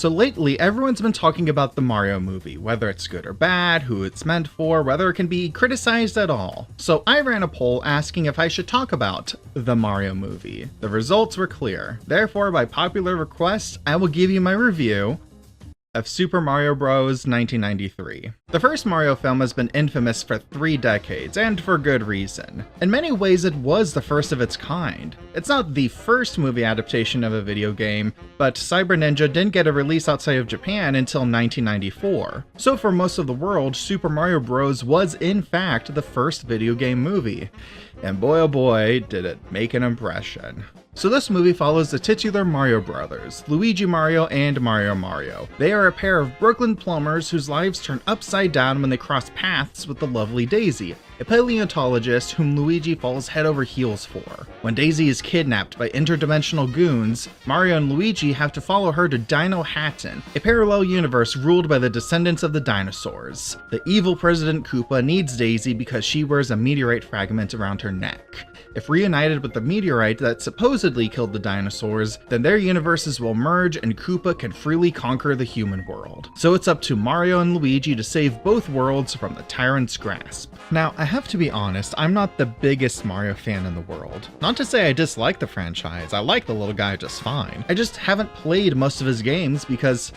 So lately, everyone's been talking about the Mario movie, whether it's good or bad, who it's meant for, whether it can be criticized at all. So I ran a poll asking if I should talk about the Mario movie. The results were clear. Therefore, by popular request, I will give you my review of Super Mario Bros. 1993. The first Mario film has been infamous for 3 decades, and for good reason. In many ways, it was the first of its kind. It's not the first movie adaptation of a video game, but Cyber Ninja didn't get a release outside of Japan until 1994. So for most of the world, Super Mario Bros. Was in fact the first video game movie. And boy oh boy, did it make an impression. So this movie follows the titular Mario brothers, Luigi Mario and Mario Mario. They are a pair of Brooklyn plumbers whose lives turn upside down when they cross paths with the lovely Daisy, a paleontologist whom Luigi falls head over heels for. When Daisy is kidnapped by interdimensional goons, Mario and Luigi have to follow her to Dino Hatton, a parallel universe ruled by the descendants of the dinosaurs. The evil President Koopa needs Daisy because she wears a meteorite fragment around her neck. If reunited with the meteorite that supposedly killed the dinosaurs, then their universes will merge and Koopa can freely conquer the human world. So it's up to Mario and Luigi to save both worlds from the tyrant's grasp. Now, I have to be honest, I'm not the biggest Mario fan in the world. Not to say I dislike the franchise, I like the little guy just fine. I just haven't played most of his games because,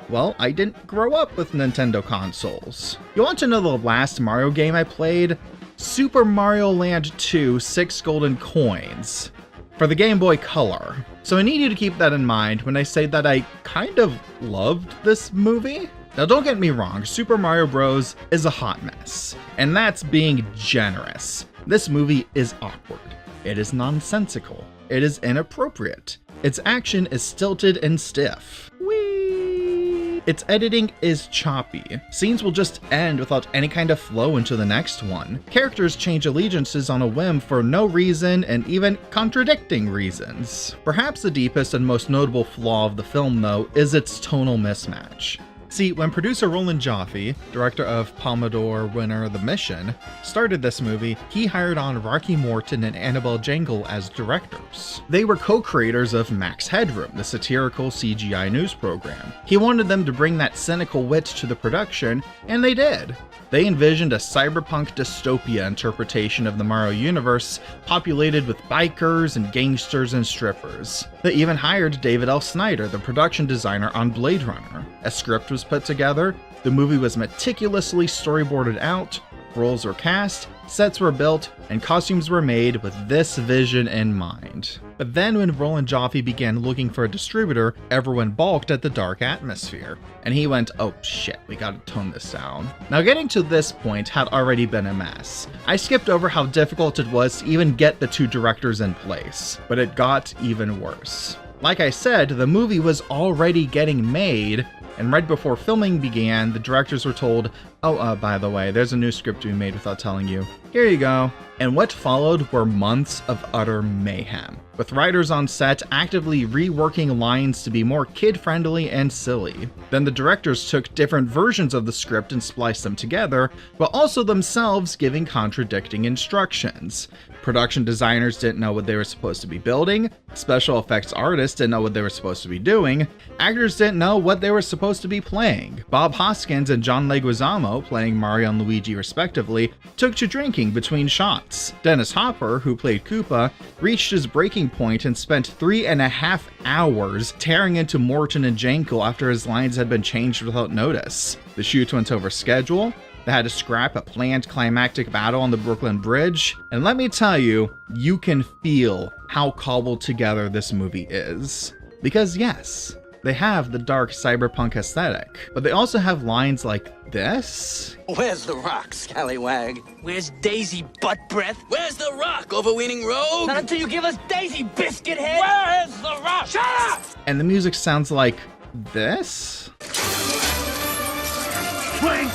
well, I didn't grow up with Nintendo consoles. You want to know the last Mario game I played? Super Mario Land 2 6 Golden Coins for the Game Boy Color. So I need you to keep that in mind when I say that I kind of loved this movie. Now don't get me wrong, Super Mario Bros. Is a hot mess, and that's being generous. This movie is awkward. It is nonsensical. It is inappropriate. Its action is stilted and stiff. Its editing is choppy. Scenes will just end without any kind of flow into the next one. Characters change allegiances on a whim for no reason and even contradicting reasons. Perhaps the deepest and most notable flaw of the film, though, is its tonal mismatch. See, when producer Roland Joffe, director of Palme d'Or winner The Mission, started this movie, he hired on Rocky Morton and Annabel Jankel as directors. They were co-creators of Max Headroom, the satirical CGI news program. He wanted them to bring that cynical wit to the production, and they did. They envisioned a cyberpunk dystopia interpretation of the Mario universe, populated with bikers and gangsters and strippers. They even hired David L. Snyder, the production designer on Blade Runner. A script was put together, the movie was meticulously storyboarded out, roles were cast, sets were built, and costumes were made with this vision in mind. But then when Roland Joffe began looking for a distributor, everyone balked at the dark atmosphere. And he went, oh shit, we gotta tone this down. Now getting to this point had already been a mess. I skipped over how difficult it was to even get the 2 directors in place, but it got even worse. Like I said, the movie was already getting made, and right before filming began, the directors were told, oh, by the way, there's a new script we made without telling you. Here you go. And what followed were months of utter mayhem, with writers on set actively reworking lines to be more kid-friendly and silly. Then the directors took different versions of the script and spliced them together, while also themselves giving contradicting instructions. Production designers didn't know what they were supposed to be building, special effects artists didn't know what they were supposed to be doing, actors didn't know what they were supposed to be playing. Bob Hoskins and John Leguizamo, playing Mario and Luigi respectively, took to drinking between shots. Dennis Hopper, who played Koopa, reached his breaking point and spent 3.5 hours tearing into Morton and Jankel after his lines had been changed without notice. The shoot went over schedule. They had to scrap a planned climactic battle on the Brooklyn Bridge, and let me tell you, you can feel how cobbled together this movie is. Because yes, they have the dark cyberpunk aesthetic, but they also have lines like this. Where's the rock, scallywag? Where's Daisy, butt breath? Where's the rock, overweening rogue? Not until you give us Daisy, biscuit head! Where's the rock? Shut up! And the music sounds like this. Swing!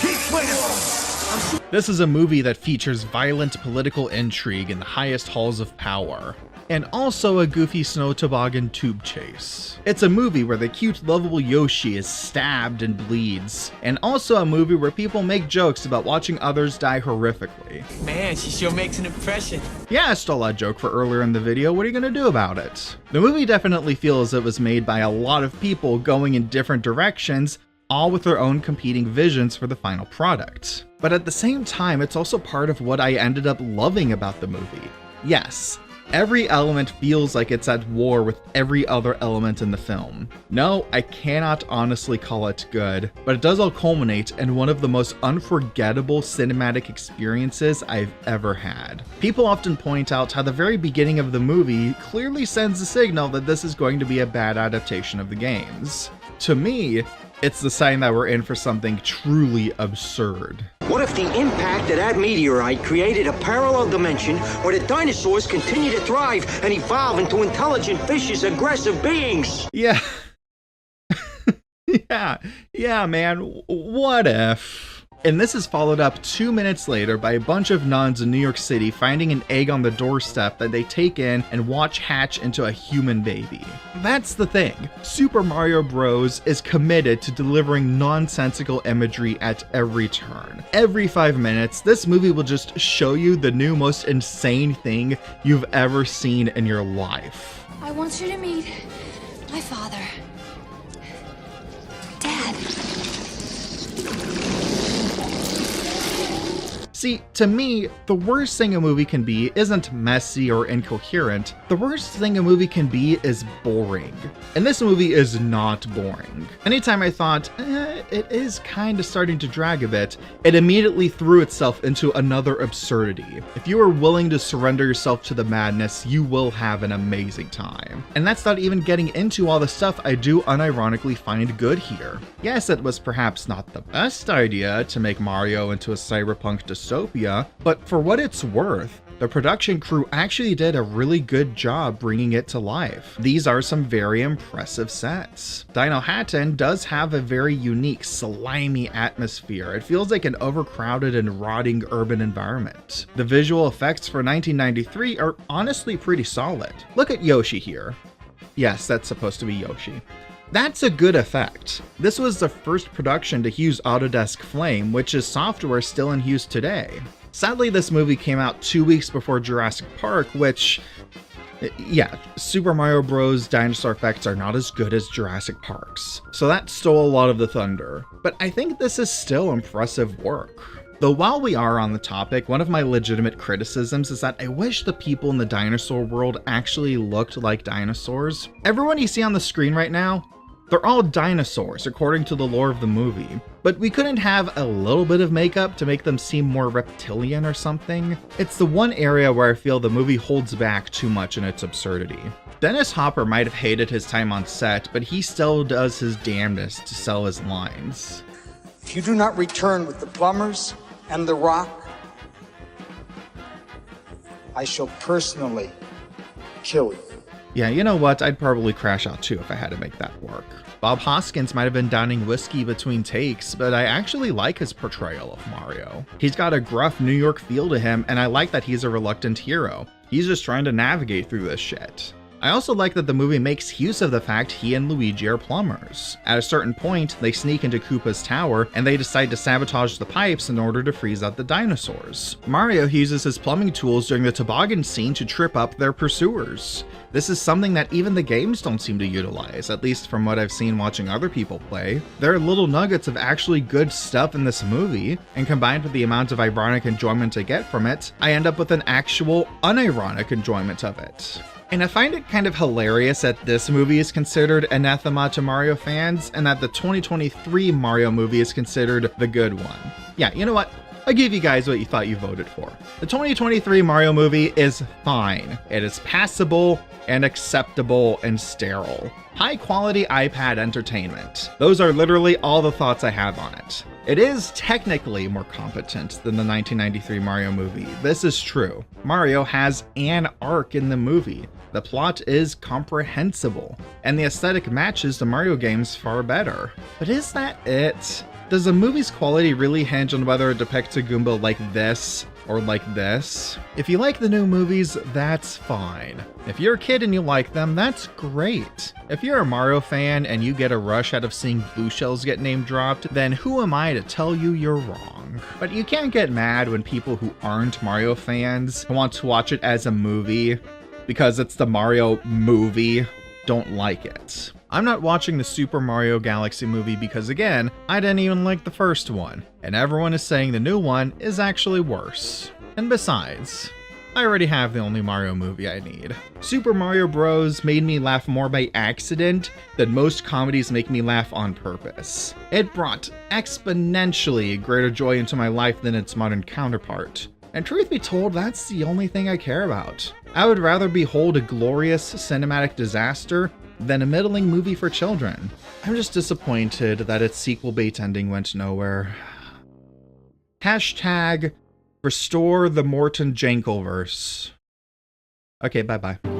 Keep swinging! I'm This is a movie that features violent political intrigue in the highest halls of power, and also a goofy snow toboggan tube chase. It's a movie where the cute, lovable Yoshi is stabbed and bleeds, and also a movie where people make jokes about watching others die horrifically. Man, she sure makes an impression. Yeah, I stole that joke for earlier in the video, what are you gonna do about it? The movie definitely feels it was made by a lot of people going in different directions, all with their own competing visions for the final product. But at the same time, it's also part of what I ended up loving about the movie. Yes, every element feels like it's at war with every other element in the film. No, I cannot honestly call it good, but it does all culminate in one of the most unforgettable cinematic experiences I've ever had. People often point out how the very beginning of the movie clearly sends a signal that this is going to be a bad adaptation of the games. To me, it's the sign that we're in for something truly absurd. What if the impact of that meteorite created a parallel dimension where the dinosaurs continue to thrive and evolve into intelligent, vicious, aggressive beings? Yeah. yeah, man, what if? And this is followed up 2 minutes later by a bunch of nuns in New York City finding an egg on the doorstep that they take in and watch hatch into a human baby. That's the thing. Super Mario Bros. Is committed to delivering nonsensical imagery at every turn. Every 5 minutes, this movie will just show you the new most insane thing you've ever seen in your life. I want you to meet my father. Dad. See, to me, the worst thing a movie can be isn't messy or incoherent. The worst thing a movie can be is boring. And this movie is not boring. Anytime I thought, it is kind of starting to drag a bit, it immediately threw itself into another absurdity. If you are willing to surrender yourself to the madness, you will have an amazing time. And that's not even getting into all the stuff I do unironically find good here. Yes, it was perhaps not the best idea to make Mario into a cyberpunk dystopia, but for what it's worth, the production crew actually did a really good job bringing it to life. These are some very impressive sets. Dino Hatton does have a very unique, slimy atmosphere. It feels like an overcrowded and rotting urban environment. The visual effects for 1993 are honestly pretty solid. Look at Yoshi here. Yes, that's supposed to be Yoshi. That's a good effect. This was the first production to use Autodesk Flame, which is software still in use today. Sadly, this movie came out 2 weeks before Jurassic Park, which, yeah, Super Mario Bros. Dinosaur effects are not as good as Jurassic Park's. So that stole a lot of the thunder. But I think this is still impressive work. Though while we are on the topic, one of my legitimate criticisms is that I wish the people in the dinosaur world actually looked like dinosaurs. Everyone you see on the screen right now, they're all dinosaurs according to the lore of the movie, but we couldn't have a little bit of makeup to make them seem more reptilian or something? It's the one area where I feel the movie holds back too much in its absurdity. Dennis Hopper might have hated his time on set, but he still does his damnedest to sell his lines. If you do not return with the plumbers and the rock, I shall personally kill you. Yeah, you know what? I'd probably crash out too if I had to make that work. Bob Hoskins might have been downing whiskey between takes, but I actually like his portrayal of Mario. He's got a gruff New York feel to him, and I like that he's a reluctant hero. He's just trying to navigate through this shit. I also like that the movie makes use of the fact he and Luigi are plumbers. At a certain point, they sneak into Koopa's tower and they decide to sabotage the pipes in order to freeze out the dinosaurs. Mario uses his plumbing tools during the toboggan scene to trip up their pursuers. This is something that even the games don't seem to utilize, at least from what I've seen watching other people play. There are little nuggets of actually good stuff in this movie, and combined with the amount of ironic enjoyment I get from it, I end up with an actual unironic enjoyment of it. And I find it kind of hilarious that this movie is considered anathema to Mario fans, and that the 2023 Mario movie is considered the good one. Yeah, you know what? I'll give you guys what you thought you voted for. The 2023 Mario movie is fine. It is passable and acceptable and sterile. High quality iPad entertainment. Those are literally all the thoughts I have on it. It is technically more competent than the 1993 Mario movie. This is true. Mario has an arc in the movie. The plot is comprehensible, and the aesthetic matches the Mario games far better. But is that it? Does a movie's quality really hinge on whether it depicts a Goomba like this or like this? If you like the new movies, that's fine. If you're a kid and you like them, that's great. If you're a Mario fan and you get a rush out of seeing blue shells get name dropped, then who am I to tell you you're wrong? But you can't get mad when people who aren't Mario fans want to watch it as a movie because it's the Mario movie don't like it. I'm not watching the Super Mario Galaxy movie because, again, I didn't even like the first one, and everyone is saying the new one is actually worse. And besides, I already have the only Mario movie I need. Super Mario Bros. Made me laugh more by accident than most comedies make me laugh on purpose. It brought exponentially greater joy into my life than its modern counterpart. And truth be told, that's the only thing I care about. I would rather behold a glorious cinematic disaster than a middling movie for children. I'm just disappointed that its sequel bait ending went nowhere. Hashtag restore the Morton Jankel verse. Okay, bye-bye.